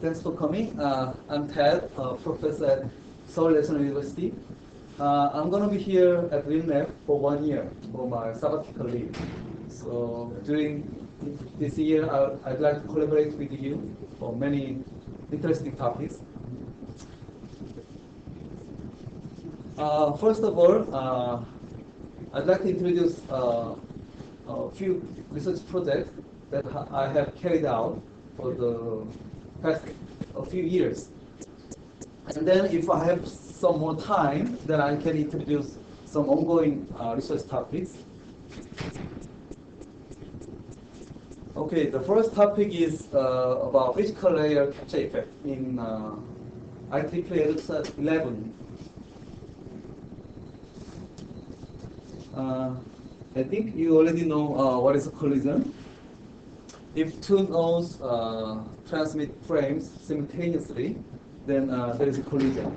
Thanks for coming. I'm Ted, professor at Seoul University. I'm going to be here at WINLAB for 1 year for my sabbatical leave. So during this year, I'd like to collaborate with you for many interesting topics. First of all, I'd like to introduce a few research projects that I have carried out for the past few years. And then if I have some more time, then I can introduce some ongoing research topics. Okay, the first topic is about physical layer capture effect in IEEE 11. I think you already know what is a collision. If two nodes transmit frames simultaneously, then there is a collision.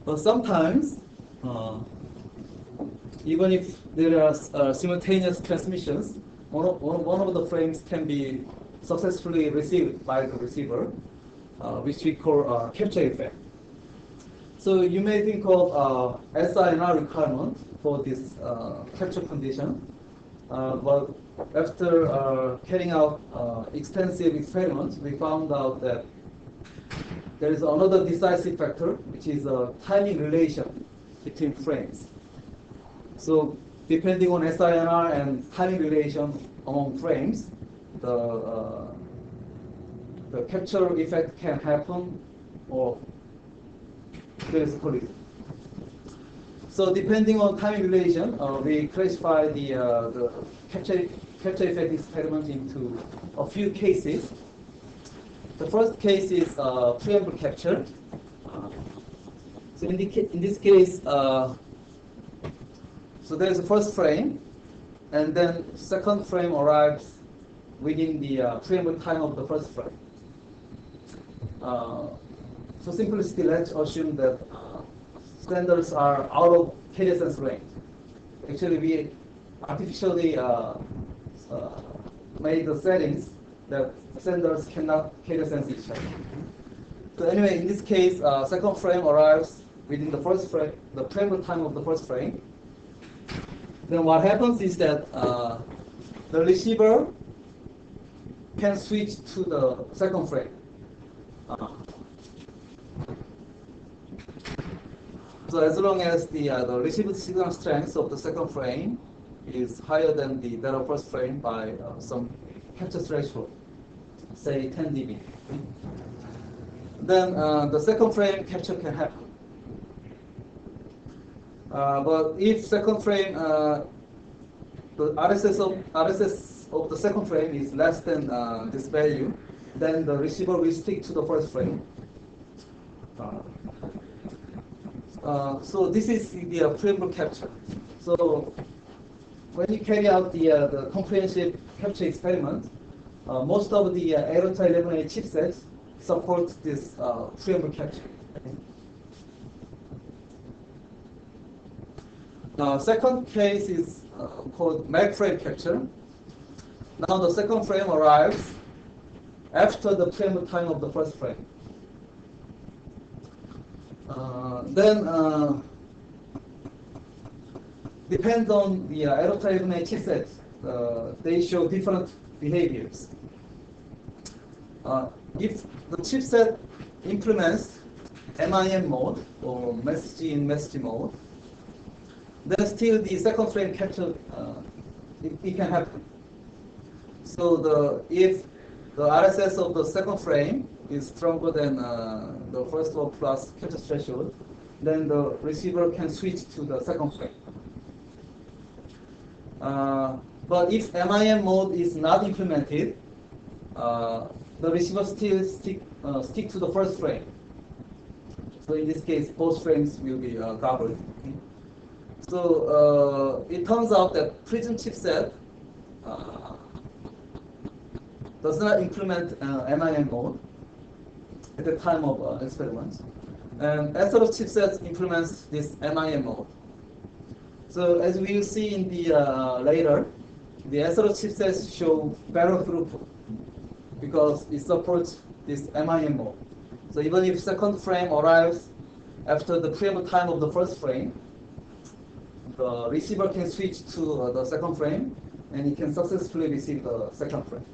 But sometimes, even if there are simultaneous transmissions, one of the frames can be successfully received by the receiver, which we call capture effect. So you may think of SNR requirement for this capture condition, but after carrying out extensive experiments, we found out that there is another decisive factor, which is a timing relation between frames. So depending on SINR and timing relation among frames, the capture effect can happen or there is a collision. So depending on timing relation, we classify the capture effect experiment into a few cases. The first case is preamble capture. So in this case, so there is a first frame, and then second frame arrives within the preamble time of the first frame. For simplicity, let's assume that standards are out of carrier sense range. Actually, we artificially made the settings that standards cannot carrier sense each other. So anyway, in this case, second frame arrives within the first frame, the preamble time of the first frame. Then what happens is that the receiver can switch to the second frame. So as long as the received signal strength of the second frame is higher than that of first frame by some capture threshold, say 10 dB, then the second frame capture can happen. But if second frame, the RSS of the second frame is less than this value, then the receiver will stick to the first frame. So this is the preamble capture. So when you carry out the comprehensive capture experiment, most of the 802.11a chipsets support this preamble capture. Second case is called mag frame capture. Now the second frame arrives after the preamble time of the first frame. Then depends on the 802.11a chipsets. They show different behaviors. If the chipset implements MIM mode or message in message mode, then still the second frame capture it can happen. So if the RSS of the second frame is stronger than the first one plus capture threshold, then the receiver can switch to the second frame. But if MIM mode is not implemented, the receiver still stick to the first frame. So in this case, both frames will be covered. So it turns out that Prism chipset does not implement MIM mode at the time of experiments. And SRO chipset implements this MIM mode. So as we will see in the later, the SRO chipsets show better throughput because it supports this MIM mode. So even if second frame arrives after the preamble time of the first frame, the receiver can switch to the second frame, and it can successfully receive the second frame.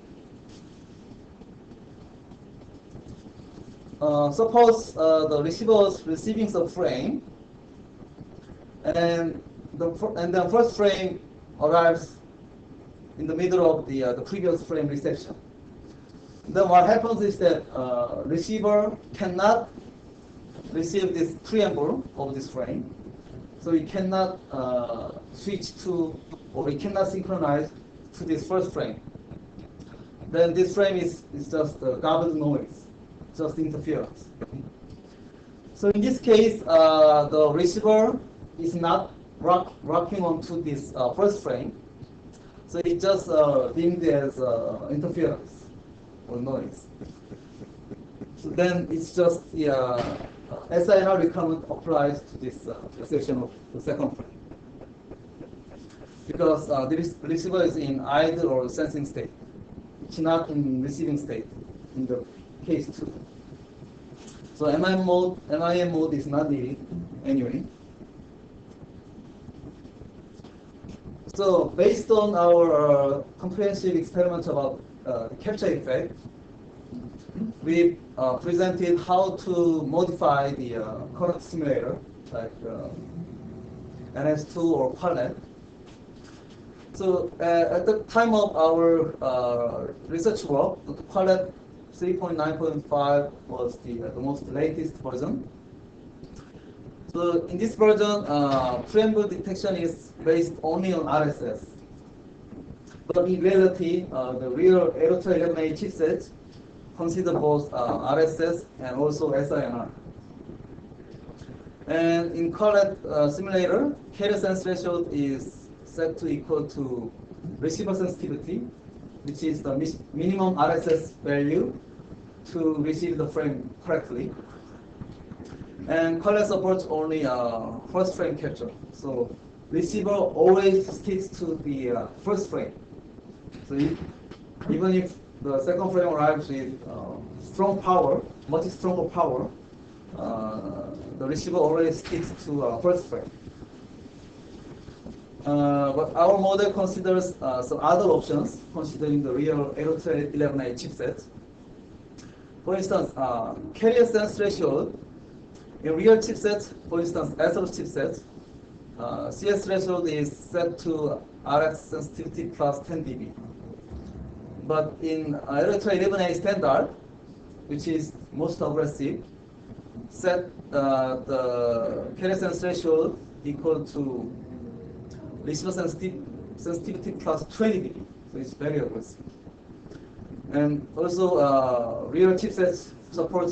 Suppose the receiver was receiving the frame, and the first frame arrives in the middle of the previous frame reception. Then what happens is that receiver cannot receive this preamble of this frame, so it cannot switch to, or it cannot synchronize to this first frame. Then this frame is just garbage noise, just interference. So in this case, the receiver is not rocking onto this first frame, so it just deemed as interference or noise. So then it's just the SINR requirement applies to this section of the second frame, because the receiver is in idle or sensing state. It's not in receiving state in the case 2. So MIM mode is not needed anyway. So based on our comprehensive experiment about the capture effect, we presented how to modify the current simulator, like NS2 or Quanlet. So at the time of our research work, the Quanlet 3.9.5 was the most latest version. So in this version, preamble detection is based only on RSS. But in reality, the real 802.11a chipset consider both RSS and also SINR. And in Quanlet simulator, carrier sense threshold is set to equal to receiver sensitivity, which is the minimum RSS value to receive the frame correctly. And Quanlet supports only first frame capture. So receiver always sticks to the first frame. So even if the second frame arrives with strong power, much stronger power, the receiver always sticks to first frame. But our model considers some other options, considering the real 802.11a chipset. For instance, carrier sense threshold. In real chipsets, for instance, SNU chipsets, CS threshold is set to RX sensitivity plus 10 dB. But in 802.11a standard, which is most aggressive, set the carrier sense threshold equal to receiver sensitivity plus 20 dB. So it's very aggressive. And also, real chipsets support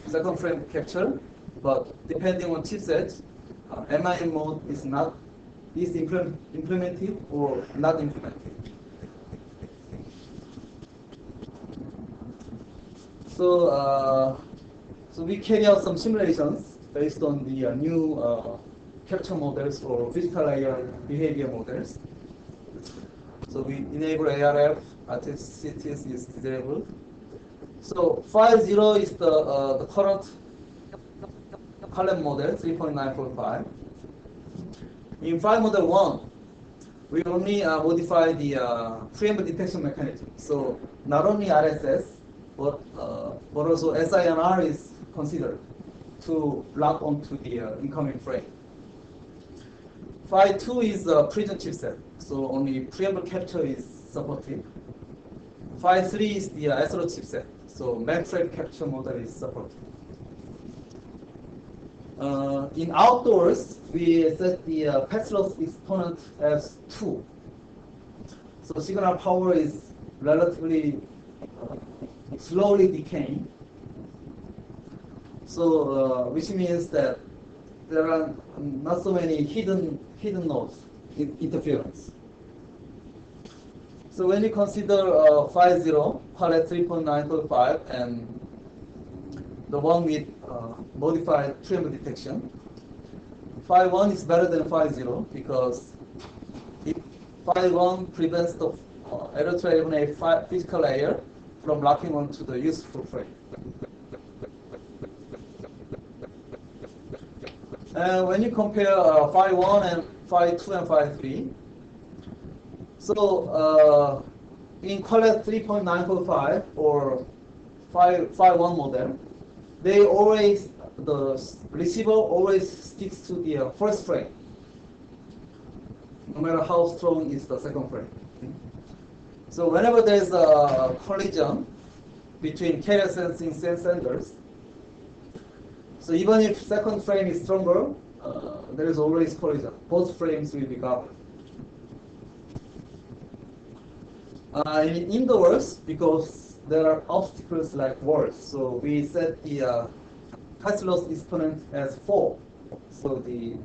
second frame capture, but depending on chipset, MIM mode is implemented or not implemented. So, so we carry out some simulations based on the new capture models for physical layer behavior models. So we enable ARF, RTCTS is disabled. So file 0 is the current column model 3.945. In file model 1, we only modify the preamble detection mechanism. So not only RSS, but also SINR is considered to lock onto the incoming frame. File 2 is the prison chipset, so only preamble capture is supported. File 3 is the SNU chipset, so max frame capture model is supported. In outdoors, we set the patch loss exponent as 2. So signal power is relatively slowly decaying. So which means that there are not so many hidden nodes in interference. So when you consider file 0, Quanlet 3.9.5, and the one with modified preamble detection, file 1 is better than file 0 because file 1 prevents the 802.11a physical layer from locking onto the useful frame. And when you compare phi 1 and phi 2 and phi 3, so in Collet 3.945 or phi 1 model, the receiver always sticks to the first frame, no matter how strong is the second frame. So whenever there's a collision between carrier sensing senders, so even if second frame is stronger, there is always collision. Both frames will be covered. In the words, because there are obstacles like walls, so we set the height loss exponent as 4. So the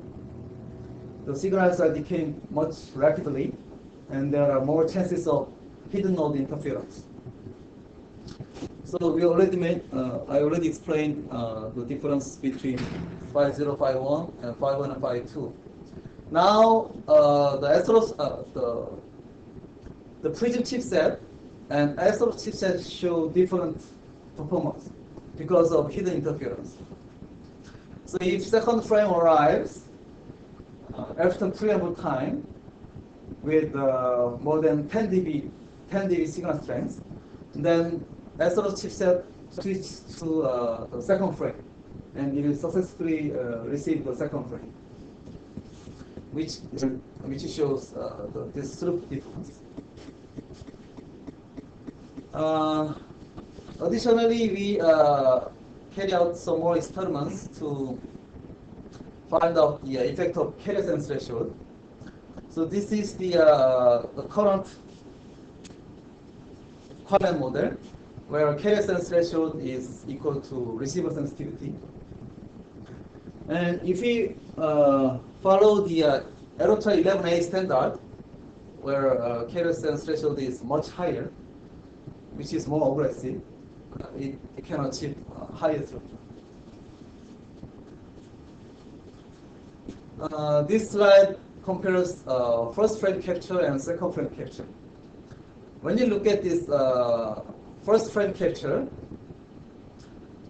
signals are decaying much rapidly, and there are more chances of hidden node interference. So we already I already explained the difference between phi 0, phi 1, and phi 1 and phi 2. Now the Prism chipset and SNU chipset show different performance because of hidden interference. So if second frame arrives after preamble time with more than 10 dB signal strength, then SNU chipset switches to the second frame, and it will successfully receive the second frame, which shows this throughput difference. Additionally, we carry out some more experiments to find out the effect of carrier sense threshold. So this is the current Kwon model, where carrier sense threshold is equal to receiver sensitivity. And if we follow the Erotra 11A standard, where carrier sense threshold is much higher, which is more aggressive, it can achieve higher throughput. This slide compares first frame capture and second frame capture. When you look at this first frame capture,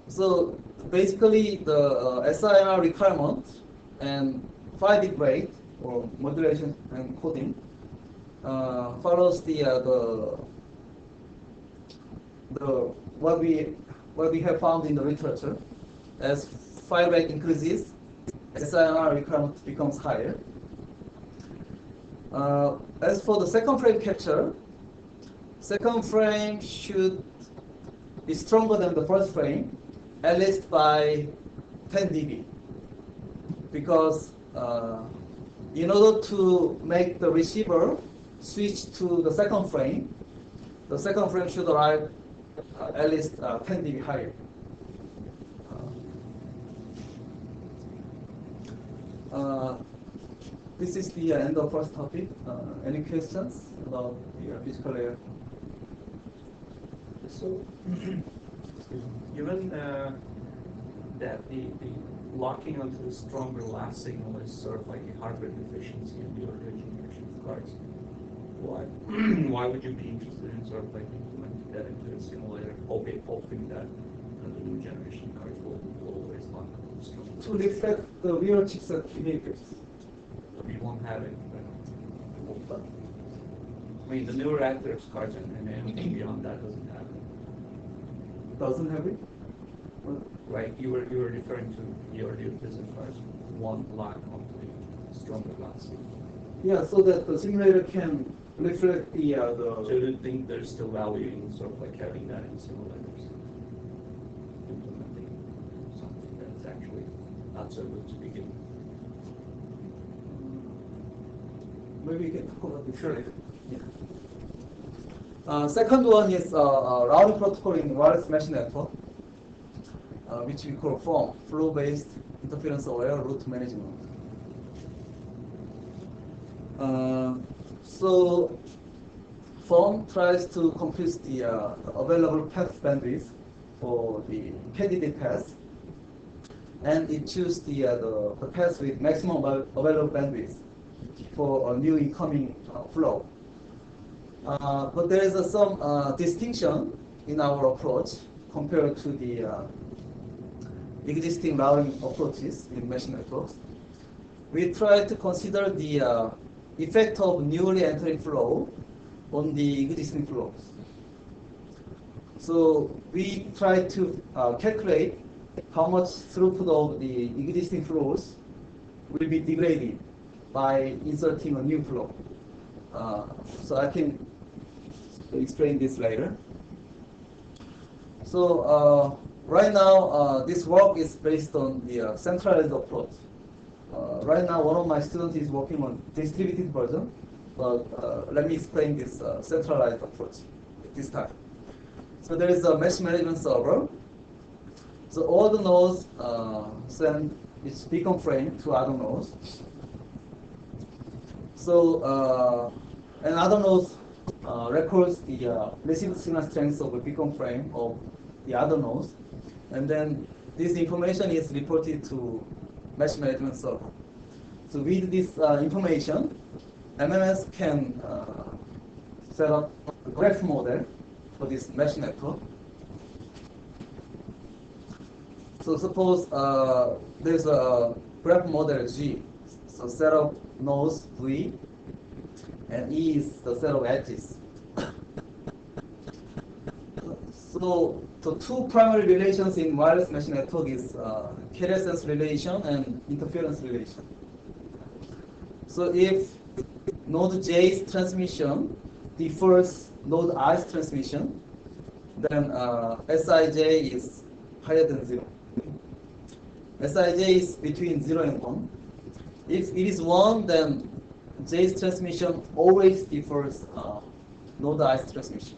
so basically the SIR requirement and phi bit rate or modulation and coding follows what we have found in the literature. As phi rate increases, SIR requirement becomes higher. As for the second frame capture, second frame should be stronger than the first frame, at least by 10 dB. Because in order to make the receiver switch to the second frame should arrive at least 10 dB higher. This is the end of first topic. Any questions about the physical layer? So, given that the locking onto the stronger last signal is sort of like a hardware deficiency in the earlier generation of cards, why would you be interested in sort of like implementing that into a simulator, hoping that the new generation of cards will always lock onto the stronger? To reflect the real chipset behaviors. We won't have it. I mean, the newer Actors cards and anything beyond that doesn't have it. Doesn't have it? Right, you were referring to the earlier business cards, one lock onto the stronger glass. Yeah, so that the simulator can reflect the. So you think there's still value in sort of like having that in simulators, implementing something that's actually not so good to begin with? Maybe we can talk about this later. Yeah. Second one is routing protocol in wireless mesh network, which we call FOAM, flow-based interference-aware route management. So FOAM tries to compute the available path bandwidth for the candidate path, and it chooses the path with maximum available bandwidth for a new incoming flow. But there is some distinction in our approach compared to the existing routing approaches in mesh networks. we try to consider the effect of newly entering flow on the existing flows. So we try to calculate how much throughput of the existing flows will be degraded by inserting a new flow. So I can explain this later. So right now, this work is based on the centralized approach. Right now, one of my students is working on distributed version, but let me explain this centralized approach this time. So there is a mesh management server. So all the nodes send its beacon frame to other nodes. So and other nodes records the received signal strength of a beacon frame of the other nodes, and then this information is reported to mesh management server. So with this information, MMS can set up a graph model for this mesh network. So suppose there's a graph model G. So set of nodes V, and E is the set of edges. So the two primary relations in wireless mesh network is carrier sense relation and interference relation. So if node J's transmission differs node I's transmission, then Sij is higher than 0. Sij is between 0 and 1. If it is 1, then J's transmission always differs node I's transmission.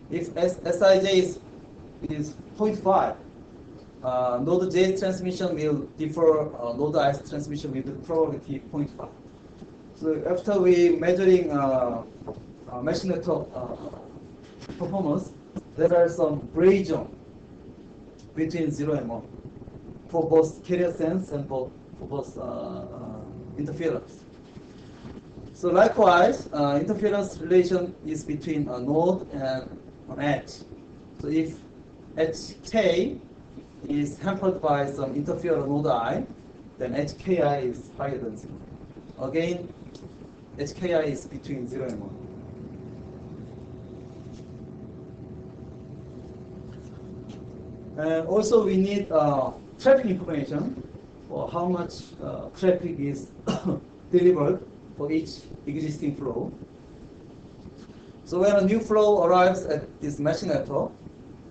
If Sij is 0.5, node J's transmission will differ node I's transmission with the probability 0.5. So after we measuring mesh network performance, there are some gray zone between 0 and 1 for both carrier sense and for both interference. So likewise, interference relation is between a node and an edge. So if Hk is hampered by some interferer node I, then Hki is higher than 0. Again, Hki is between 0 and 1. And also we need traffic information for how much traffic is delivered for each existing flow. So when a new flow arrives at this mesh network,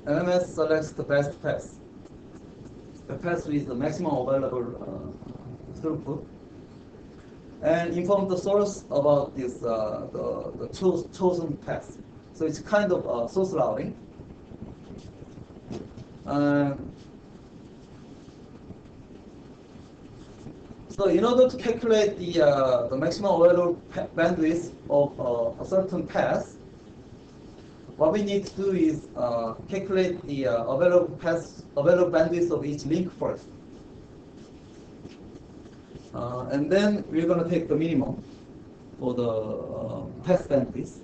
MMS selects the best path. The path with the maximum available throughput, and inform the source about this the chosen path. So it's kind of source routing. So in order to calculate the maximum available bandwidth of a certain path, what we need to do is calculate the available bandwidth of each link first. And then we're going to take the minimum for the path bandwidth.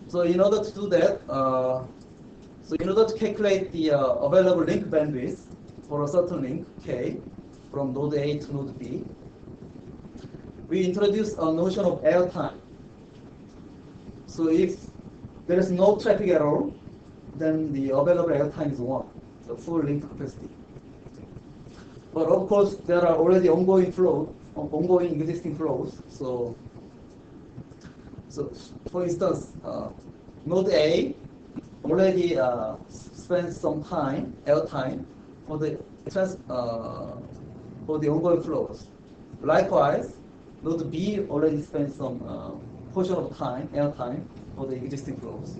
So in order to do that, so in order to calculate the available link bandwidth for a certain link, K, from node A to node B, we introduce a notion of airtime. So if there is no traffic at all, then the available airtime is 1, the full link capacity. But of course, there are already ongoing existing flows. So for instance, node A already spends some time, airtime, for the ongoing flows. Likewise, node B already spends some portion of time, airtime, for the existing flows.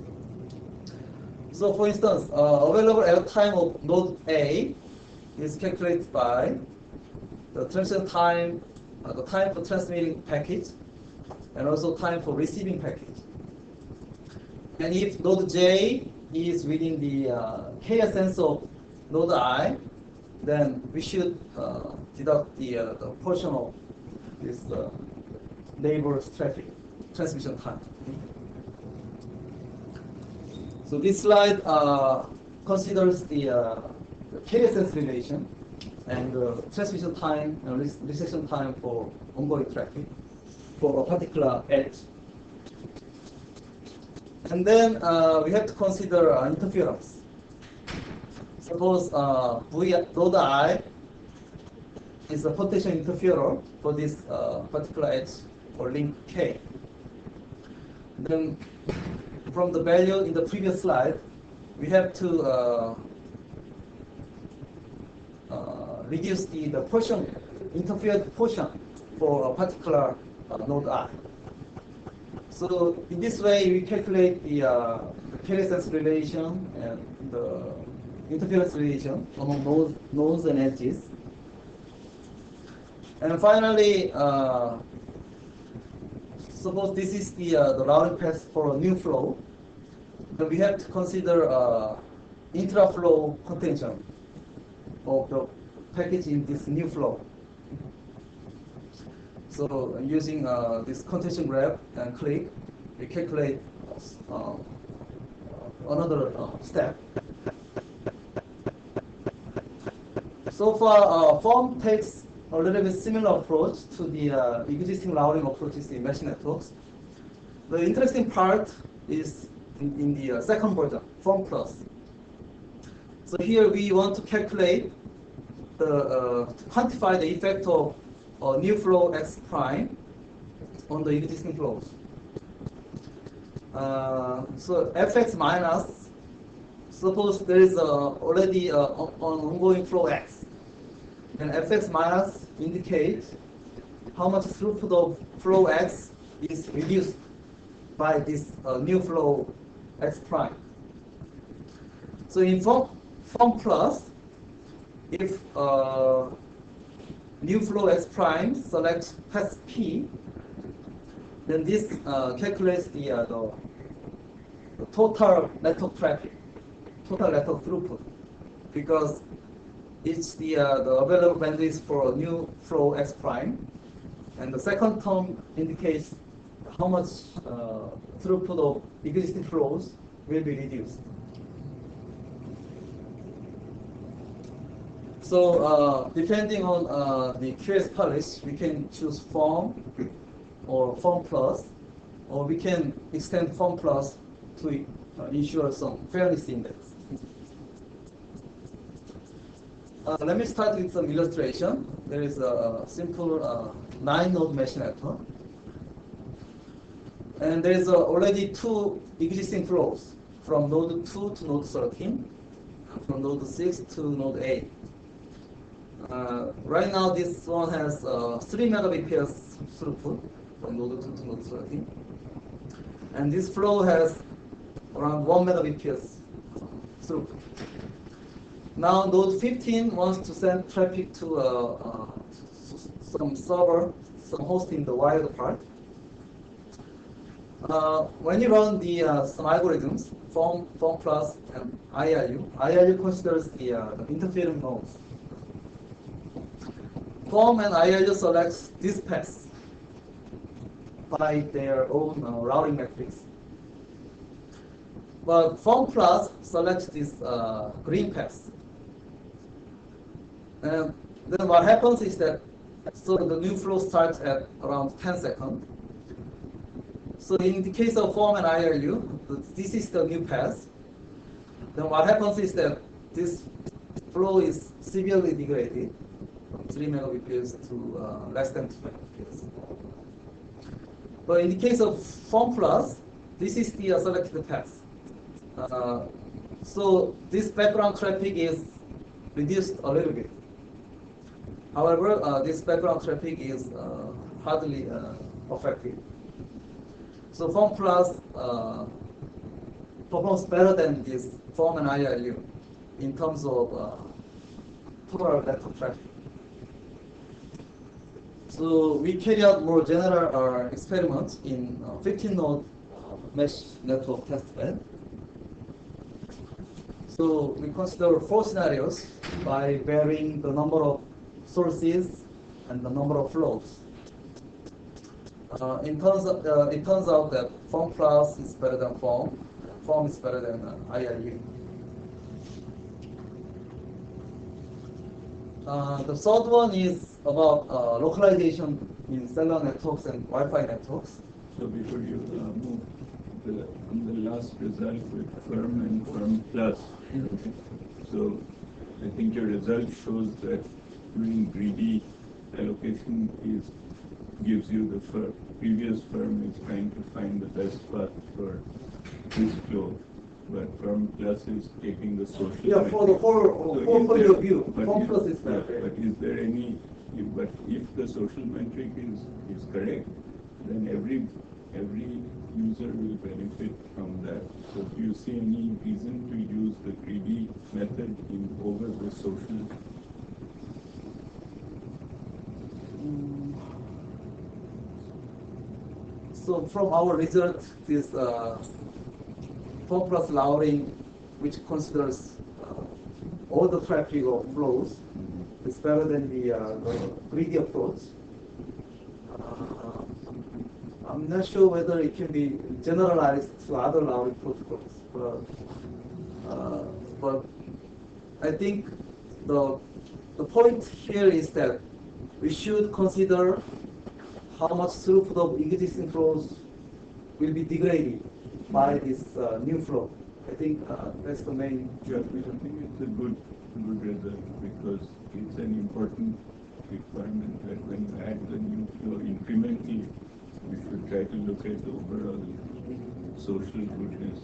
So for instance, available airtime of node A is calculated by the transition time, the time for transmitting package, and also time for receiving package. And if node J is within the carrier sense of node I, then we should deduct the portion of this neighbor's traffic transmission time. So this slide considers the carrier sense relation. and transmission time and reception time for ongoing traffic for a particular edge. And then we have to consider interference. Suppose node I is a potential interferer for this particular edge or link K. Then from the value in the previous slide, we have to reduce the portion, interfered portion for a particular node I. So in this way, we calculate the carrier-sense relation and the interference relation among nodes and edges. And finally, suppose this is the routing path for a new flow, then we have to consider intra-flow contention of the package in this new flow. So using this contention graph and click, we calculate another step. So far, form takes a little bit similar approach to the existing routing approaches in mesh networks. The interesting part is in the second version, form plus. So here we want to calculate to quantify the effect of new flow x prime on the existing flows. So fx minus, suppose there is already an ongoing flow x, and fx minus indicates how much throughput of flow x is reduced by this new flow x prime. So in form plus, if new flow x prime selects path p, then this calculates the total network traffic, total network throughput, because it's the available bandwidth for new flow x prime, and the second term indicates how much throughput of existing flows will be reduced. So depending on the QS policy, we can choose form or form plus, or we can extend form plus to ensure some fairness index. Let me start with some illustration. There is a simple 9-node mesh network, and there is already 2 existing flows from node 2 to node 13, from node 6 to node 8. Right now, this one has 3 megabit pairs throughput from node 2 to node 13, and this flow has around 1 megabit pairs throughput. Now, node 15 wants to send traffic to some server, some host in the wired part. When you run some algorithms, form plus and IRU considers the interfering nodes. Form and IRU selects this path by their own routing matrix. But form plus selects this green path. And then what happens is that, so the new flow starts at around 10 seconds. So in the case of form and IRU, this is the new path. Then what happens is that this flow is severely degraded from 3 megabit pairs to less than 2 megabit pairs. But in the case of form plus, this is the selected path. So this background traffic is reduced a little bit. However, this background traffic is hardly affected. So form plus performs better than this form and IRU in terms of total network traffic. So we carry out more general experiments in 15-node mesh network testbed. So we consider 4 scenarios by varying the number of sources and the number of flows. It turns out that form plus is better than form is better than IRU. The third one is about localization in cellular networks and Wi-Fi networks. So before you move on the last result with firm and firm plus, okay. So I think your result shows that doing greedy allocation gives you the previous firm is trying to find the best path for this flow, but firm plus is taking the social. Yeah, for the whole point of view, firm plus is better. But is there any? But if the social metric is correct, then every user will benefit from that. So do you see any reason to use the greedy method over the social? So from our result, this firm plus routing, which considers all the traffic of flows, is better than the greedy approach. I'm not sure whether it can be generalized to other routing protocols, but I think the point here is that we should consider how much throughput of existing flows will be degraded by this new flow. I think that's the main. Yeah, I think it's a good result because it's an important requirement that when you add the new flow incrementally, we should try to look at the overall social goodness.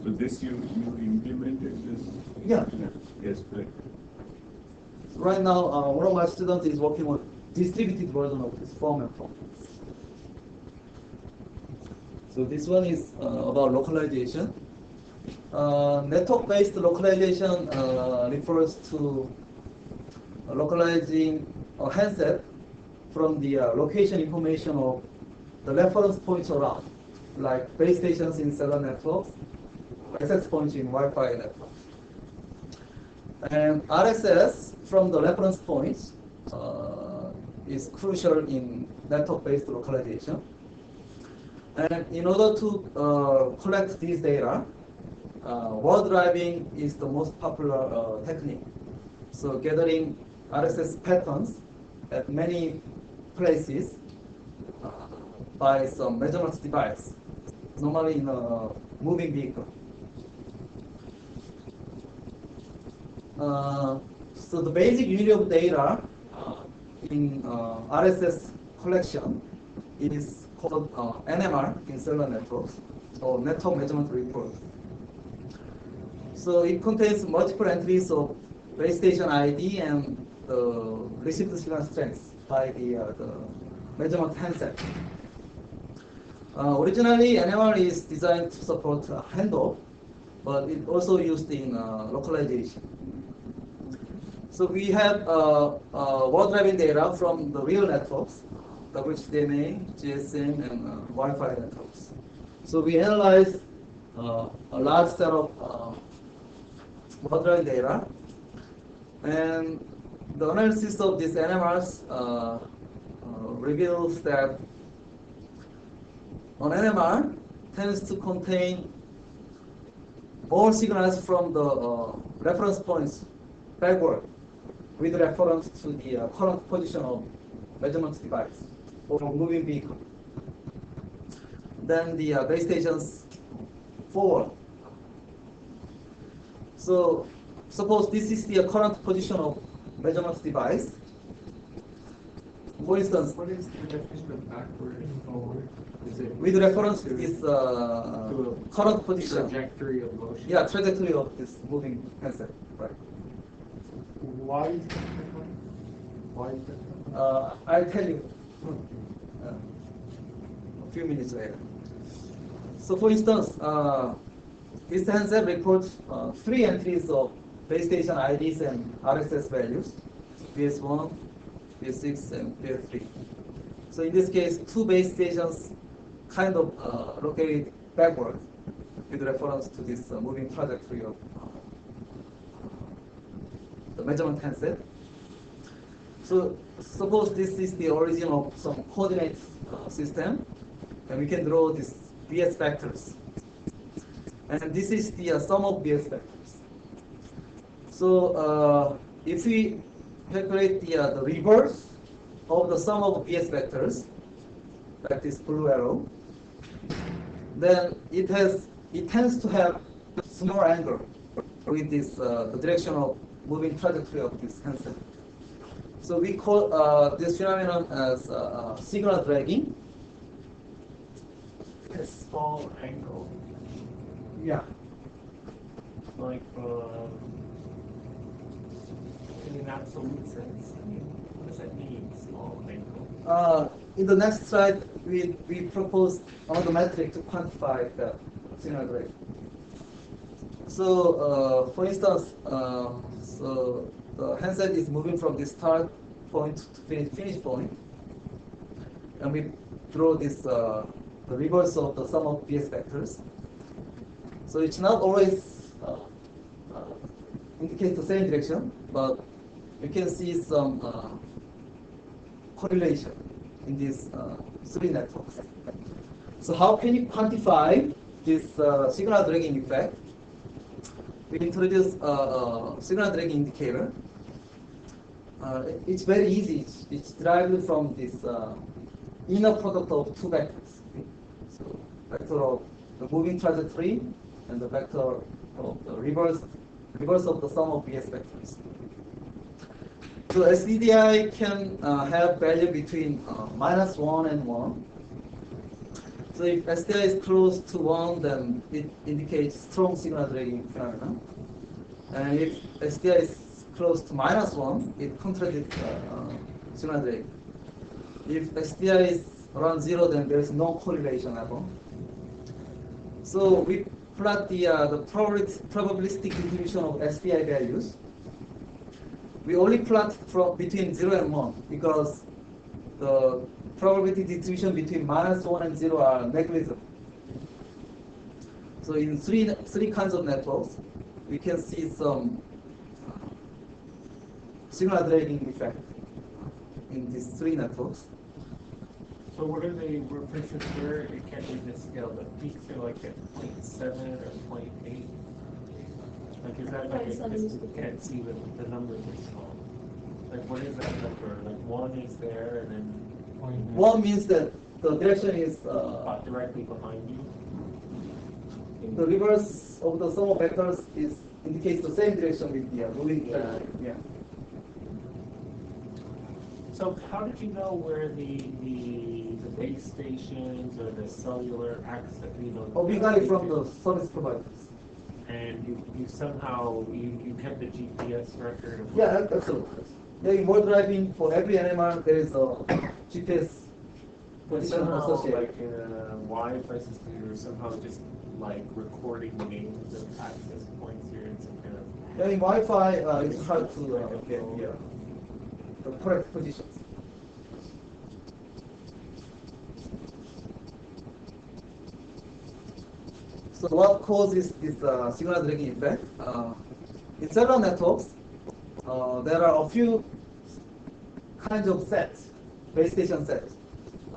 So this you implemented this? Yeah. Yes, but right now, one of my students is working on distributed version of this form and form. So this one is about localization. Network-based localization refers to localizing a handset from the location information of the reference points around, like base stations in cellular networks, access points in Wi-Fi networks. And RSS from the reference points is crucial in network-based localization. And in order to collect these data, word driving is the most popular technique. So gathering RSS patterns at many places by some measurement device, normally in a moving vehicle. So the basic unit of data in RSS collection is called NMR in cellular networks, or network measurement report. So it contains multiple entries of base station ID and the received signal strength by the measurement handset. Originally, NMR is designed to support handoff, but it also used in localization. So we have word driving data from the real networks, WHDMA, GSM, and Wi-Fi networks. So we analyze a large set of word driving data, and the analysis of these NMRs reveals that an NMR tends to contain more signals from the reference points backward with reference to the current position of measurement device or moving vehicle. Then the base stations forward. So suppose this is the current position of measurement device. For instance, What is the definition of backward and forward? Is it with reference to this current position. trajectory of motion? Yeah, trajectory of this moving handset, right? Why is that different? Why is that different? I'll tell you a few minutes later. So for instance, this handset records 3 entries of base station IDs and RSS values, BS1, BS6, and BS3. So in this case, 2 base stations kind of located backward with reference to this moving trajectory of the measurement handset. So suppose this is the origin of some coordinate system, and we can draw these BS vectors. And this is the sum of BS vectors. So if we calculate the reverse of the sum of BS vectors, like this blue arrow, then it tends to have small angle with this the direction of moving trajectory of this handset. So we call this phenomenon as signal dragging. A small angle, Yeah. like in an absolute sense. I mean, what does that mean, small angle? In the next slide, we propose another metric to quantify the signal drag. So, for instance, so the handset is moving from the start point to finish point, and we draw this the reverse of the sum of BS vectors. So it's not always indicates the same direction, but you can see some correlation in these three networks. So how can you quantify this signal dragging effect? We introduce a signal dragging indicator. It's very easy. It's derived from this inner product of two vectors. So vector of the moving trajectory and the vector of the reverse of the sum of BS vectors. So SDDI can have value between -1 and 1. So if SDI is close to 1, then it indicates strong signal dragging phenomenon. And if SDI is close to -1, it contradicts signal drag. If SDI is around 0, then there is no correlation at all. So we plot the probabilistic distribution of SDI values. We only plot from between 0 and 1 because the probability distribution between -1 and 0 are negligible. So in three kinds of networks, we can see some signal dragging effect in these three networks. So what are they references where it can't be this scale? The peaks are like at 0.7 or 0.8? Like is that like you can't see the numbers are small? Like what is that number? Like 1 is there and then 1 means that the direction is directly behind you? the reverse of the sum of vectors indicates the same direction with the moving trajectory. Yeah. So how did you know where the base stations or the cellular access, Oh, we got it from the service providers. And you somehow you kept the GPS record of Yeah, absolutely. Yeah, in more driving for every NMR there is a GPS position somehow associated. like in a Wi-Fi system you're somehow just like recording the names of access points here in some kind of Yeah, in Wi-Fi it's hard to get the correct positions. So what causes this signal dragging effect? In cellular networks, there are a few kinds of sets, base station sets.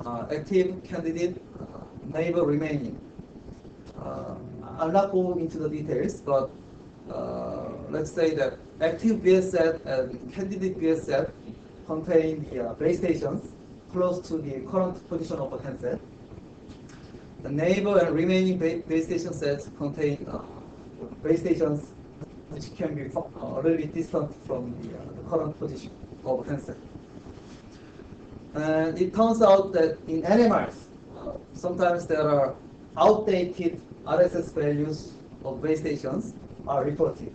Active, candidate, neighbor, remaining. I'll not go into the details, but let's say that active BS set and candidate BS set contain the base stations close to the current position of the handset. The neighbor and remaining base station sets contain base stations which can be a little bit distant from the current position of the handset. And it turns out that in NMRs, sometimes there are outdated RSS values of base stations are reported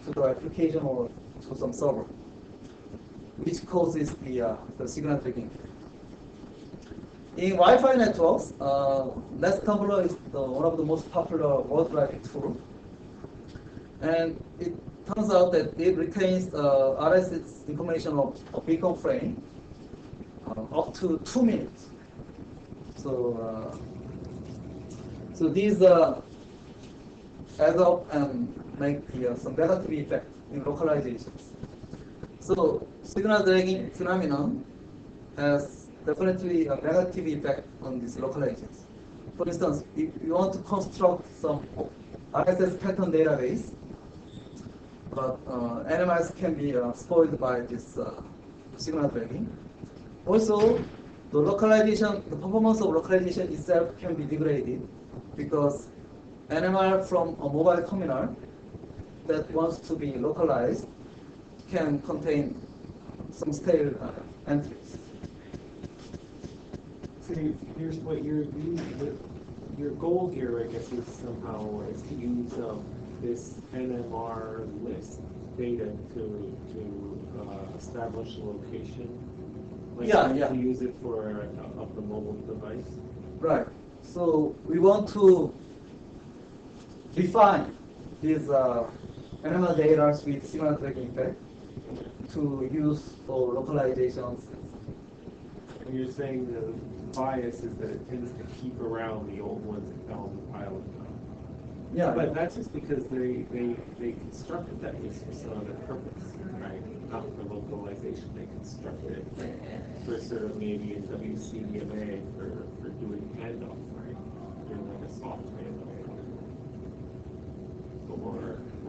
to the application or to some server, which causes the signal dragging. In Wi-Fi networks, Nest-Tumbler is one of the most popular word driving tools. And it turns out that it retains RSS information of a beacon frame up to 2 minutes. So, so these add up and make some negative effect in localizations. So signal dragging phenomenon has definitely a negative effect on these localizations. For instance, if you want to construct some RSS pattern database, but animals can be spoiled by this signal dragging. Also, the localization, the performance of localization itself can be degraded because animal from a mobile terminal that wants to be localized can contain some stale entries. So here's what your goal here, I guess, is somehow is to use this NMR list data to establish a location. Like to use it for of the mobile device. Right. So we want to define these animal data with signal dragging effect to use for localizations. And you're saying the bias is that it tends to keep around the old ones that fell on the pile. Yeah. But that's just because they constructed that list for some other purpose, right? Not for localization. They constructed it for sort of maybe in WCDMA for doing handoff, right? Doing like a soft handoff.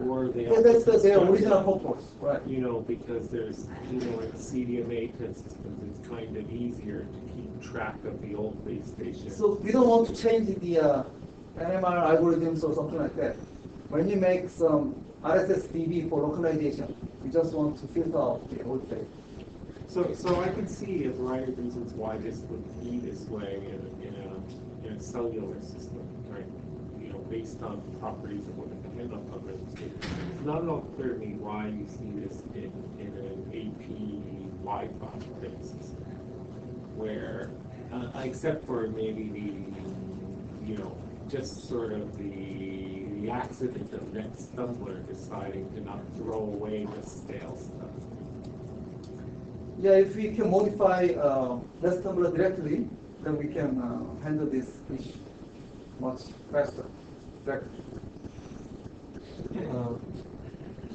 Or they That's their original purpose, right? you know, because there's, you know, like CDMA systems, it's kind of easier to keep track of the old base station. So we don't want to change the NMR algorithms or something like that. When you make some RSSDB for localization, we just want to filter out the old data. So I can see a variety of reasons why this would be this way in a cellular system, right? You know, based on properties of what the handoff algorithms do. It's not at all clear to me why you see this in an AP Wi-Fi system, where except for maybe the, you know, just sort of the accident of net stumbler deciding to not throw away the stale stuff. Yeah, if we can modify less number directly, then we can handle this issue much faster.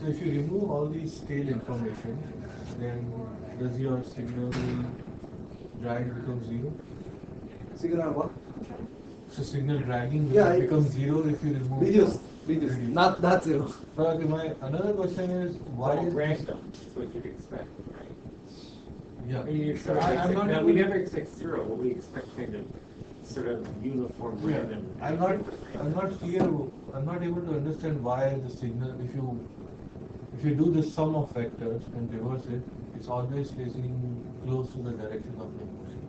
So if you remove all these stale information, then does your signal drag become zero? Signal what? So signal dragging Yeah, becomes zero if you remove. Reduce, not zero. But my another question is why Well, is random, that's what you'd expect, right? yeah. I mean, you sort of I'm not now, able we to- never expect zero, but we expect kind of sort of uniform Yeah, random. I'm not clear. I'm not able to understand why the signal. If you do the sum of vectors and reverse it, it's always facing close to the direction of the motion.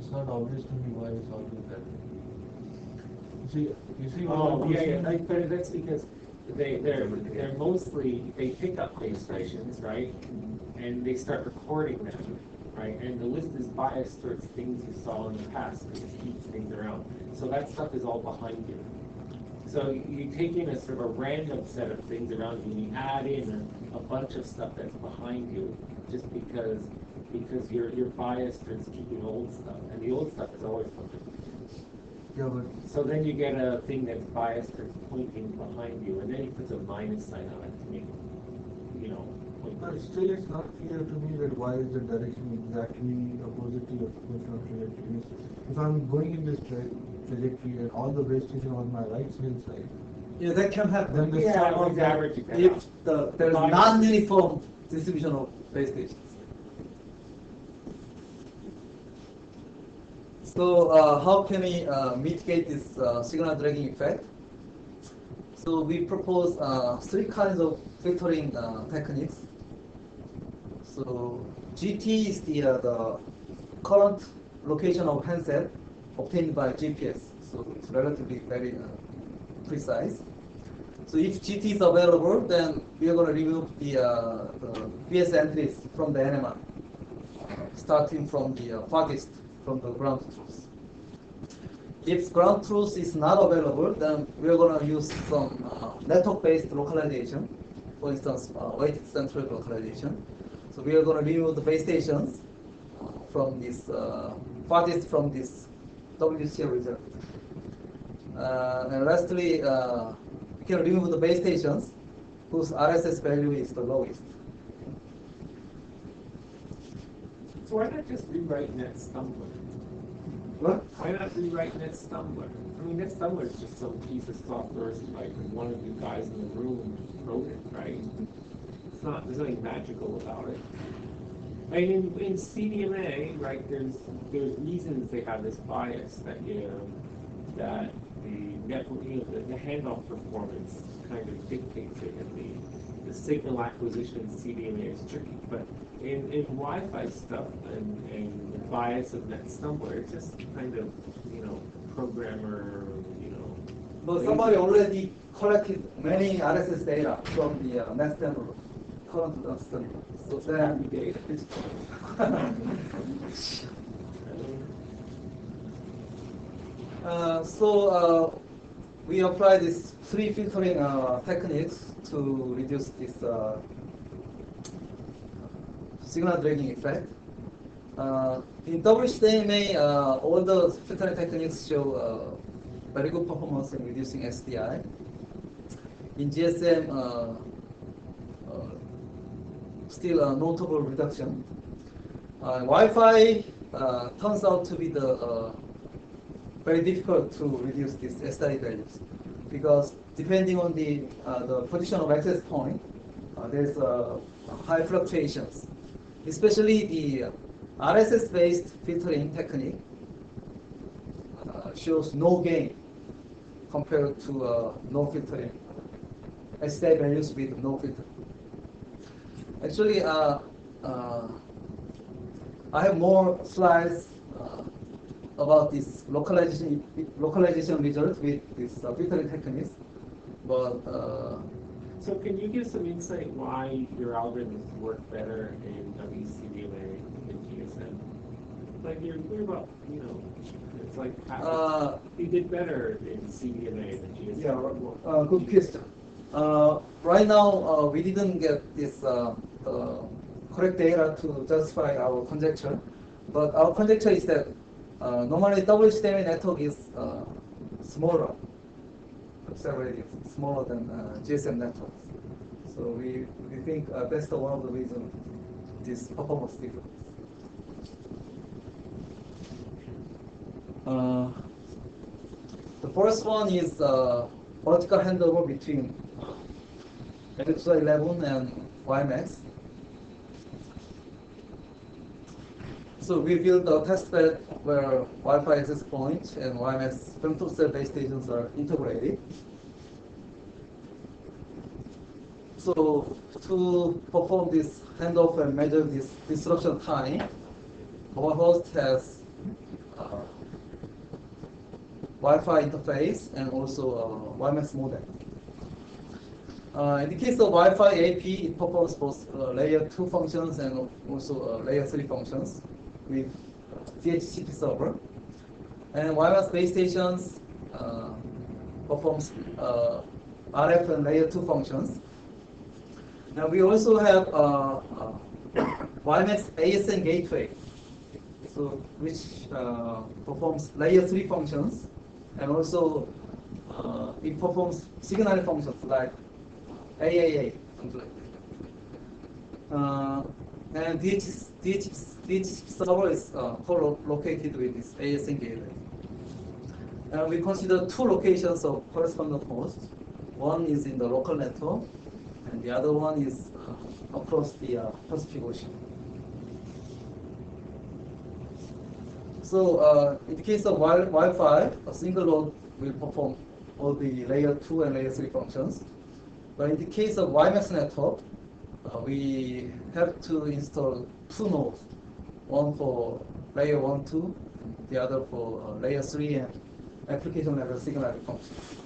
It's not obvious to me why it's always that way. You see what Oh, I'm yeah, saying? but that's because they're mostly, they pick up base stations, right? And they start recording them, right? And the list is biased towards things you saw in the past because it keeps things around. So that stuff is all behind you. So you take in a sort of a random set of things around you and you add in a bunch of stuff that's behind you just because you're biased towards keeping old stuff. And the old stuff is always something. Yeah, but So then you get a thing that's biased towards pointing behind you, and then he puts a minus sign on it to make it, you know, point. but still it's not clear to me that why is the direction exactly opposite to your motion trajectory. If I'm going in this trajectory and all the base stations on my right hand side, Yeah, that can happen. Then the Yeah, sum always of the- averaging that If out. there's non-uniform distribution of base stations. So how can we mitigate this signal dragging effect? So we propose three kinds of filtering techniques. So GT is the current location of handset obtained by GPS. So it's relatively very precise. So if GT is available, then we are going to remove the BS entries from the NMR, starting from the farthest from the ground truth. If ground truth is not available, then we are going to use some network-based localization, for instance, weighted central localization. So we are going to remove the base stations from this farthest from this WCL result. And lastly, we can remove the base stations whose RSS value is the lowest. So why not just rewrite net stumbler? What? Why not rewrite NetStumbler? I mean, NetStumbler is just some piece of software, like one of you guys in the room wrote it, right? It's not, there's nothing magical about it. I mean, in CDMA, right, there's reasons they have this bias that, that the network, the handoff performance kind of dictates it, and the signal acquisition in CDMA is tricky. But in Wi-Fi stuff and the bias of NetStumbler, it's just kind of, programmer, But somebody already collected many RSS data from the NetStumbler, current NetStumbler. So then, we apply these three filtering techniques to reduce this signal dragging effect. In WCDMA, all the filtering techniques show very good performance in reducing SDI. In GSM, still a notable reduction. Wi-Fi turns out to be the very difficult to reduce these SDI values, because depending on the position of access point, there's high fluctuations. Especially the RSS-based filtering technique shows no gain compared to no filtering, SDI values with no filter. Actually, I have more slides about this localization result with this filtering techniques, but so can you give some insight why your algorithms work better in WCDMA than GSM? Like you're about, it's like you did better in CDMA than GSM. Yeah, good question. Right now, we didn't get this correct data to justify our conjecture, but our conjecture is that normally WCDMA network is smaller, smaller than GSM networks. So we think that's one of the reasons this performance difference. The first one is vertical handover between Electra 11 and WiMAX. So we built a test bed where Wi-Fi access point and WiMAX femto cell base stations are integrated. So to perform this handoff and measure this disruption time, our host has Wi-Fi interface and also WiMAX modem. In the case of Wi-Fi AP, it performs both layer 2 functions and also layer 3 functions with DHCP server. And WiMAX base stations performs RF and layer 2 functions. Now we also have WiMAX ASN gateway, so which performs layer 3 functions, and also it performs signal functions like AAA, something like that. And DHCP server is co-located with this ASN gateway. And we consider two locations of correspondent hosts. One is in the local network, and the other one is across the Pacific Ocean. So in the case of Wi-Fi, a single node will perform all the layer 2 and layer 3 functions. But in the case of WiMAX network, we have to install two nodes, one for layer 1, 2, the other for layer 3 and application level signal functions.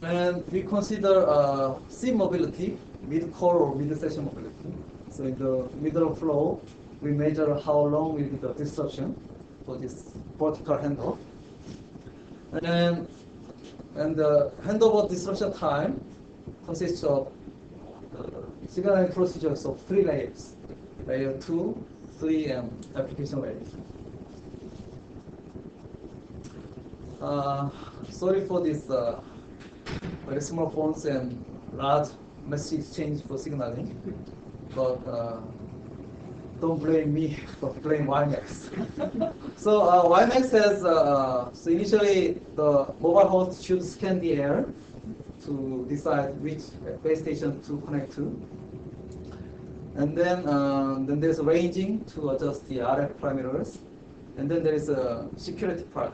And we consider SIM mobility, mid-core or mid-session mobility. So in the middle flow, we measure how long will be the disruption for this vertical handoff. And the handover disruption time consists of signaling procedures of 3 layers, layer 2, 3, and application layers. Sorry for this very small fonts and large message exchange for signaling, but don't blame me, but blame WiMAX. So WiMAX has, so initially the mobile host should scan the air to decide which base station to connect to. And then there's ranging to adjust the RF parameters. And then there is a security part,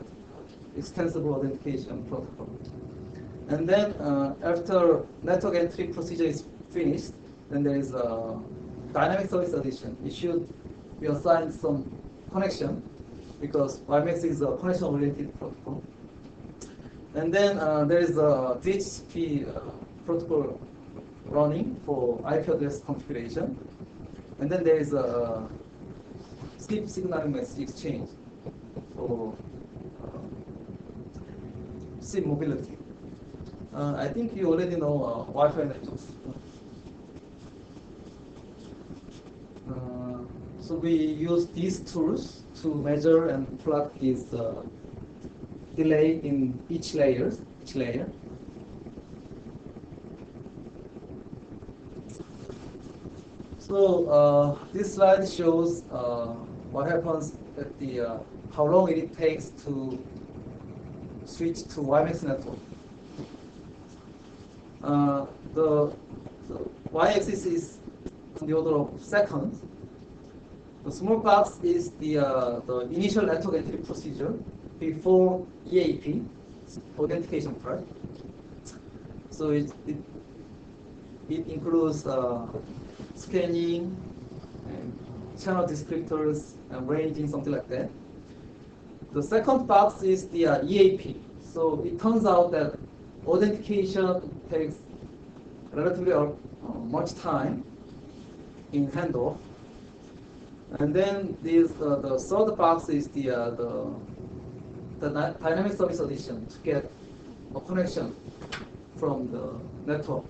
extensible authentication protocol. And then after network entry procedure is finished, then there is a dynamic service addition. It should be assigned some connection because WiMAX is a connection-oriented protocol. And then there is a DHCP protocol running for IP address configuration. And then there is a sleep signaling message exchange for SIM mobility. I think you already know Wi-Fi networks. So we use these tools to measure and plot this delay in each layer. So this slide shows what happens at the how long it takes to switch to WiMAX network. The y-axis is on the order of seconds. The small box is the initial network entry procedure before EAP, authentication part. So it includes scanning, and channel descriptors, and ranging, something like that. The second box is the EAP. So it turns out that authentication takes relatively much time in handoff. And then the third box is the dynamic service addition to get a connection from the network.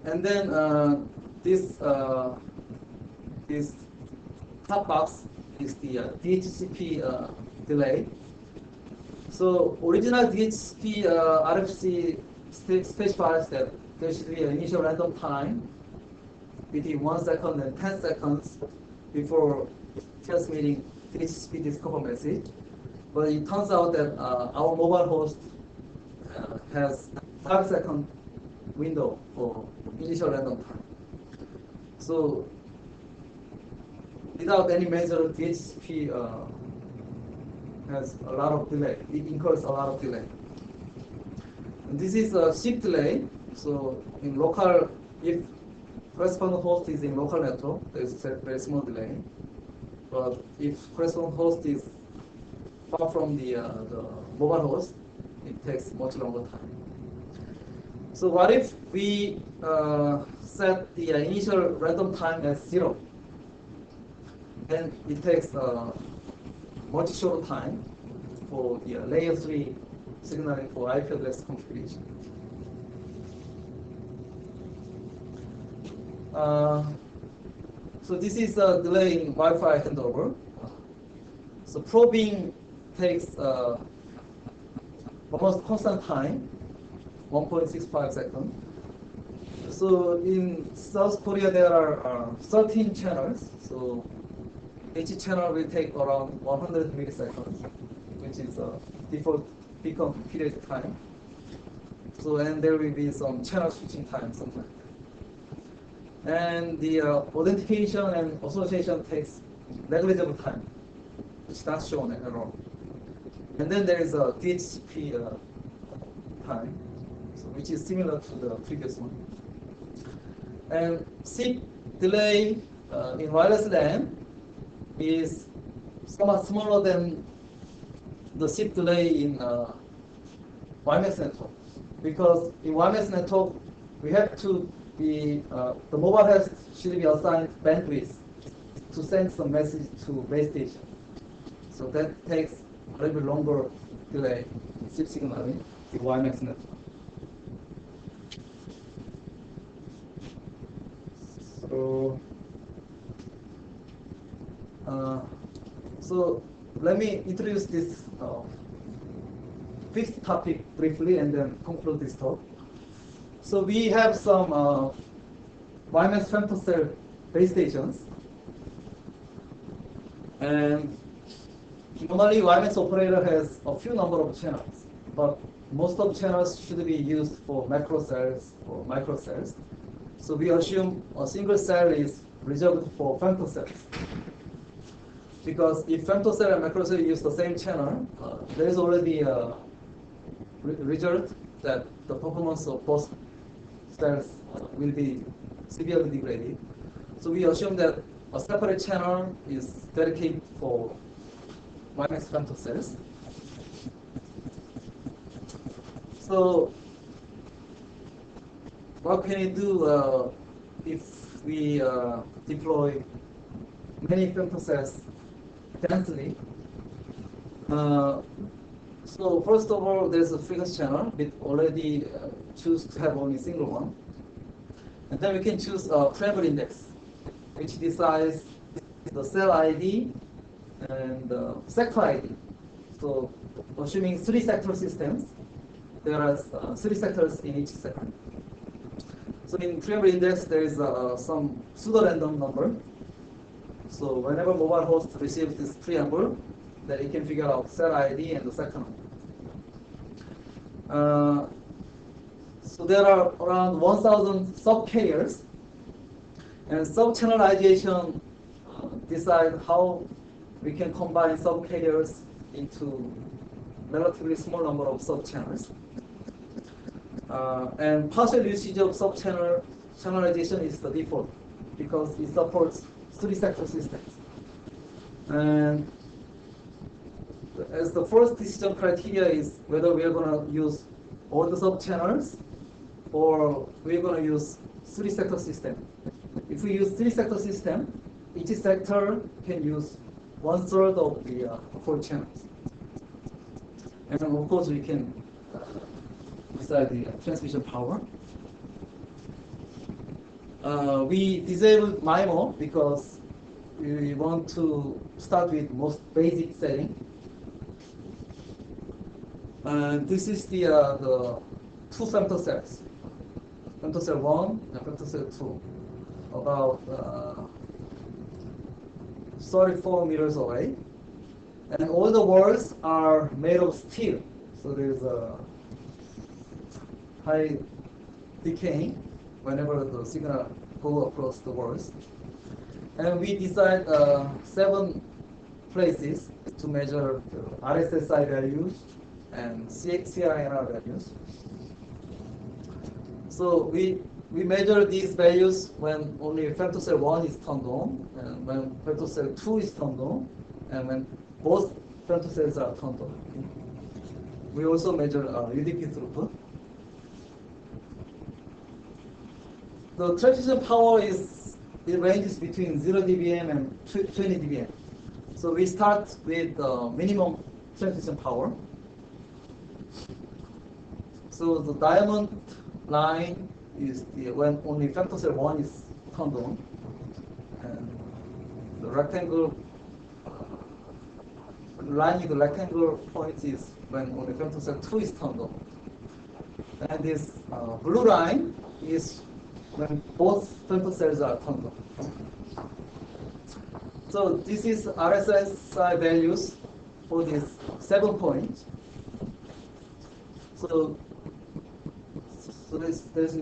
And then this top box is the DHCP delay. So original DHCP RFC specifies that there should be an initial random time between 1 second and 10 seconds before transmitting DHCP discover message. But it turns out that our mobile host has 5-second window for initial random time. So without any measure, DHCP has a lot of delay. It incurs a lot of delay. And this is a SIP delay. So in local, if corresponding host is in local network, there is a very small delay. But if corresponding host is far from the mobile host, it takes much longer time. So what if we set the initial random time as 0? Then it takes much shorter time for the layer 3 signaling for IP address configuration. So this is a delay in Wi-Fi handover. So probing takes almost constant time, 1.65 seconds. So in South Korea there are 13 channels. So each channel will take around 100 milliseconds, which is a default beacon period time. So and there will be some channel switching time, something like that. And the authentication and association takes negligible time, which is not shown at all. And then there is a DHCP time, so which is similar to the previous one. And SIP delay in wireless LAN is somewhat smaller than the SIP delay in WiMAX network, because in WiMAX network we have to be the mobile host should be assigned bandwidth to send some message to base station. So that takes a little bit longer delay in SIP signaling in WiMAX network. So let me introduce this fifth topic briefly and then conclude this talk. So we have some WiMAX femtocell base stations And normally, WiMAX operator has a few number of channels, but most of channels should be used for macro cells or microcells. So we assume a single cell is reserved for femtocells. Because if femtocell and macrocell use the same channel, there is already a result that the performance of both cells will be severely degraded. So we assume that a separate channel is dedicated for WiMAX femtocells. So what can we do if we deploy many femtocells densely? So first of all, there's a frequency channel. We already choose to have only single one. And then we can choose a Preamble index, which decides the cell ID and the sector ID. So assuming 3 sector systems, there are 3 sectors in each sector. So in Preamble index, there is some pseudo-random number. So whenever mobile host receives this preamble, then it can figure out cell ID and the sector number. So there are around 1,000 sub-carriers, and sub-channelization decide how we can combine sub-carriers into relatively small number of sub-channels. And partial usage of sub-channelization is the default because it supports 3 sector systems. And as the first decision criteria is whether we are going to use all the sub-channels or we're going to use 3 sector system. If we use 3 sector system, each sector can use 1/3 of the 4 channels. And then of course we can decide the transmission power. We disabled MIMO because we want to start with most basic setting. And this is the 2 femtocells, femtocell 1 and femtocell 2, about 34 meters away. And all the walls are made of steel, so there's a high decaying whenever the signal goes across the walls. And we decide 7 places to measure the RSSI values and CINR values. So we measure these values when only femtocell 1 is turned on, and when femtocell 2 is turned on, and when both femtocells are turned on. We also measure UDP throughput. The transmission power it ranges between 0 dBm and 20 dBm. So we start with minimum transmission power. So the diamond line is when only femtocell 1 is turned on, and the rectangle line with the rectangle point is when only femtocell 2 is turned on. And this blue line is when both femtocells are turned on. So this is RSSI values for these 7 points. So there's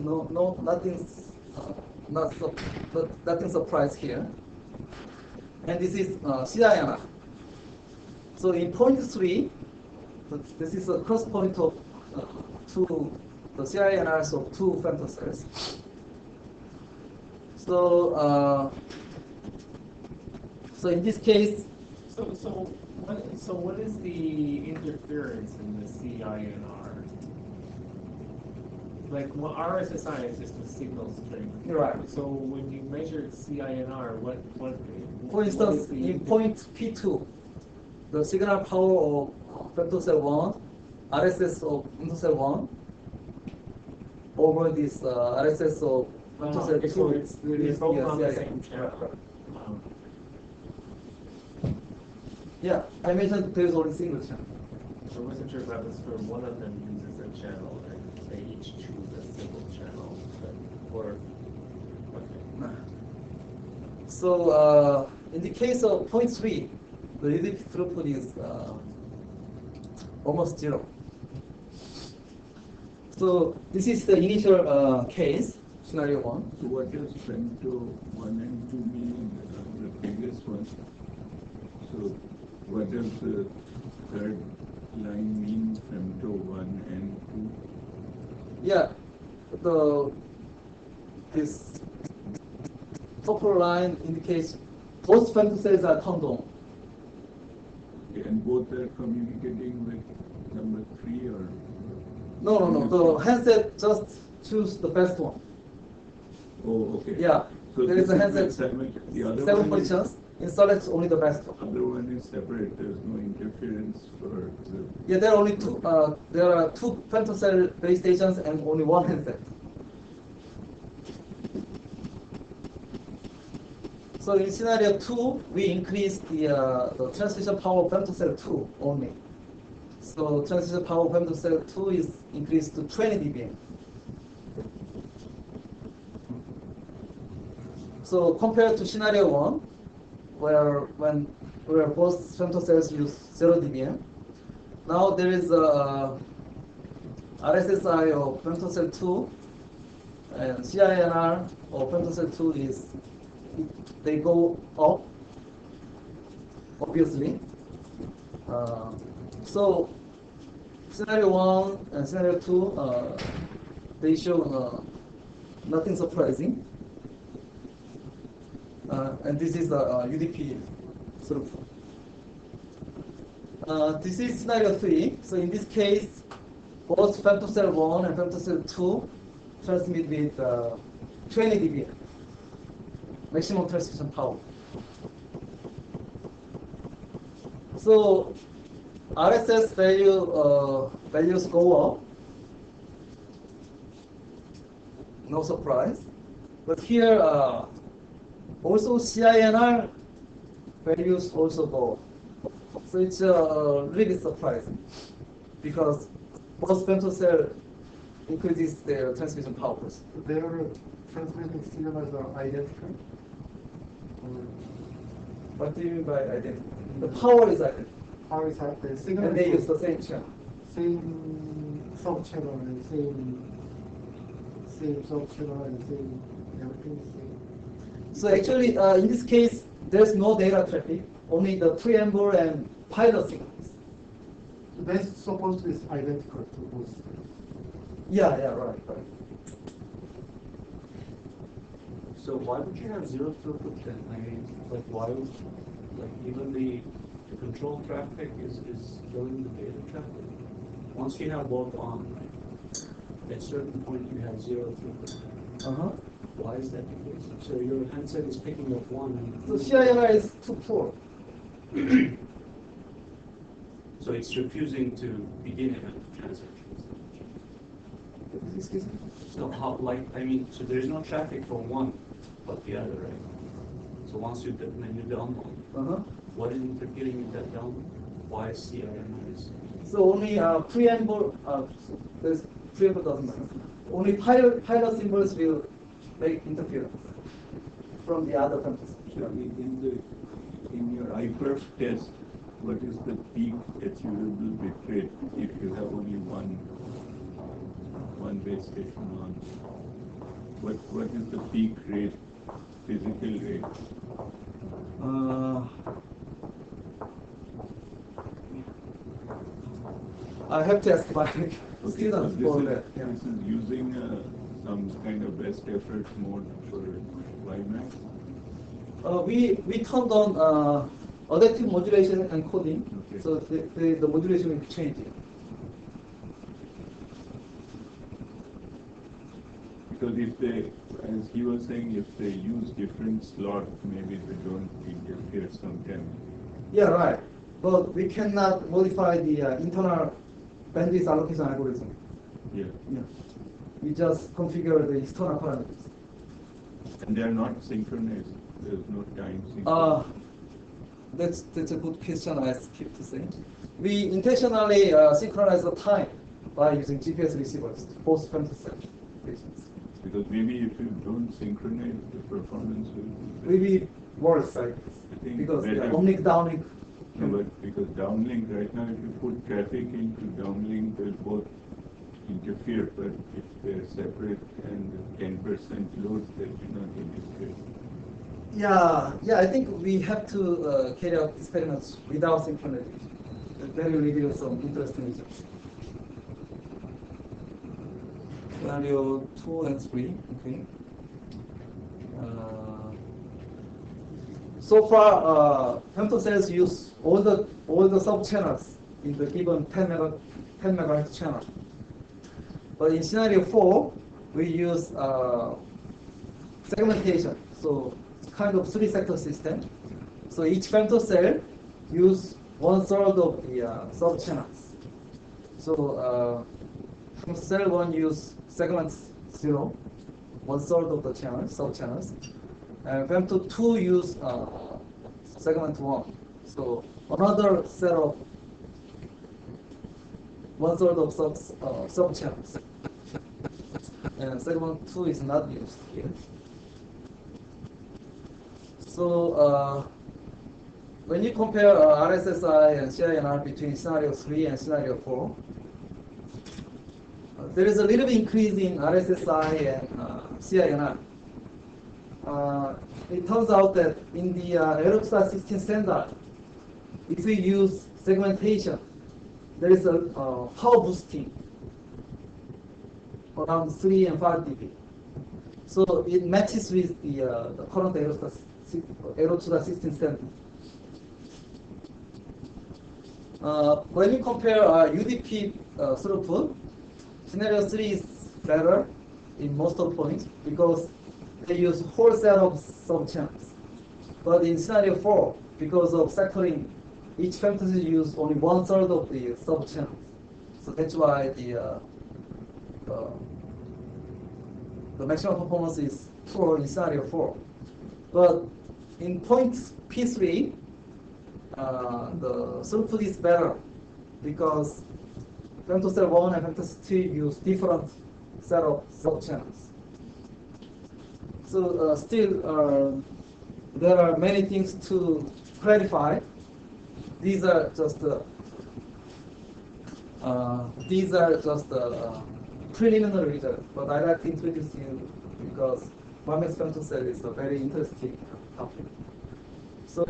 nothing surprise here. And this is CINR. So in point 3, this is a cross point of the CINRs of 2 femtocells. So in this case, So what is the interference in the CINR? Like RSSI is just a signal strength. right. So when you measure CINR, what For instance, in point P2, the signal power of femtocell 1, RSS of femtocell 1, over this RSS of femtocell 2. So they're both on the same channel. Yeah, I mentioned there is only single channel. I wasn't sure if that was for one of them uses a channel and they each choose a single channel, or okay. So in the case of point 3, the UDP throughput is almost zero. So this is the initial case, scenario 1. So what does femto 1 and 2 mean, the previous one? So what does the third line mean, femto 1 and 2? Yeah, this purple line indicates both femto cells are turned on. Okay, and both are communicating with number 3 or? No. The handset just choose the best one. Oh, okay. Yeah, So there is a this handset, the other 7 one is, positions. It selects only the best one. other one is separate. There's no interference for the. Yeah, there are only two. There are two femtocell base stations and only one handset. So in scenario 2, we increase the transmission power of femtocell 2 only. So transmission power of femtocell 2 is increased to 20 dBm. So compared to scenario 1, where both femtocells use 0 dBm, now there is a RSSI of femtocell 2 and CINR of femtocell 2 is, they go up, obviously. So scenario 1 and scenario 2, they show nothing surprising. And this is the UDP throughput. This is scenario 3. So in this case, both femtocell 1 and femtocell 2 transmit with 20 dBm, maximum transmission power. So RSS values go up, no surprise. But here, also CINR values also go up. So it's really surprising because both femtocell increases their transmission power. Their transmitting signals are identical? What do you mean by identical? The power is identical. How is that? The signal And they use is the same channel. same sub-channel and same sub-channel and same everything is same. So actually, in this case, there's no data traffic, only the preamble and pilot signals. That's supposed to be identical to both. Yeah, right. So why would you have zero throughput then? I mean, like why would, like even the control traffic is killing the data traffic? Once you have both on, at a certain point you have zero throughput. Why is that the case? So your handset is picking up one. So CINR is 2-4. So it's refusing to begin a transaction. Excuse me? So how, like, I mean, so there's no traffic for one, but the other, right? So once you download, what is interfering with that download? Why is CINR is? So only preamble, there's preamble doesn't matter. Only pilot symbols will make interference from the other countries. So in your iPerf test, what is the peak achievable bit rate if you have only one base station on? What is the peak rate, physical rate? I have to ask my Okay, students so for this that. Yeah. is using some kind of best effort mode for WiMAX? We turned on adaptive modulation and coding, Okay. so the modulation will be changing. Because if they, as he was saying, if they use different slots, maybe they don't interfere sometimes. Yeah, right. But we cannot modify the internal bandwidth allocation algorithm. Yeah. We just configure the external parameters. And they are not synchronized. There's no time synchronized. That's a good question. I keep to say. We intentionally synchronize the time by using GPS receivers, both femtocell stations. Because maybe if you don't synchronize, the performance will be Maybe worse, I I think because better. oblique downlink No, but because downlink right now, if you put traffic into downlink, they'll both interfere. But if they're separate and 10% loads, they do not interfere. Yeah, I think we have to carry out experiments without synchronization. That will reveal some interesting results. Scenario 2 and 3, okay. So far, femtocells use all the sub-channels in the given 10 megahertz channel. But in scenario 4, we use segmentation. So it's kind of 3-sector system. So each femtocell use 1/3 of the sub-channels. So from cell 1 use segment 0, 1/3 of the channels, sub-channels. And femto 2 use segment 1. So another set of 1/3 of sub-channels. And segment 2 is not used here. So when you compare RSSI and CINR between scenario 3 and scenario 4, there is a little bit increase in RSSI and CINR. It turns out that in the Aeroxar 16 standard, if we use segmentation, there is a power boosting around 3 and 5 dB. So it matches with the current Aeroxar 16 standard. When you compare UDP throughput, scenario 3 is better in most of the points because they use whole set of sub-channels. But in scenario 4, because of sectoring, each femtocell use only 1/3 of the sub-channels. So that's why the maximum performance is poor in scenario 4. But in point P3, the throughput is better because femtocell 1 and femtocell 2 use different set of sub-channels. So still, there are many things to clarify. These are just preliminary results, but I'd like to introduce you because Mohammed femtocell is a very interesting topic. So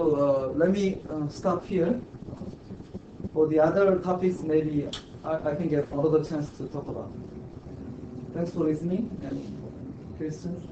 let me stop here. For the other topics, maybe I can get another chance to talk about. Thanks for listening and questions.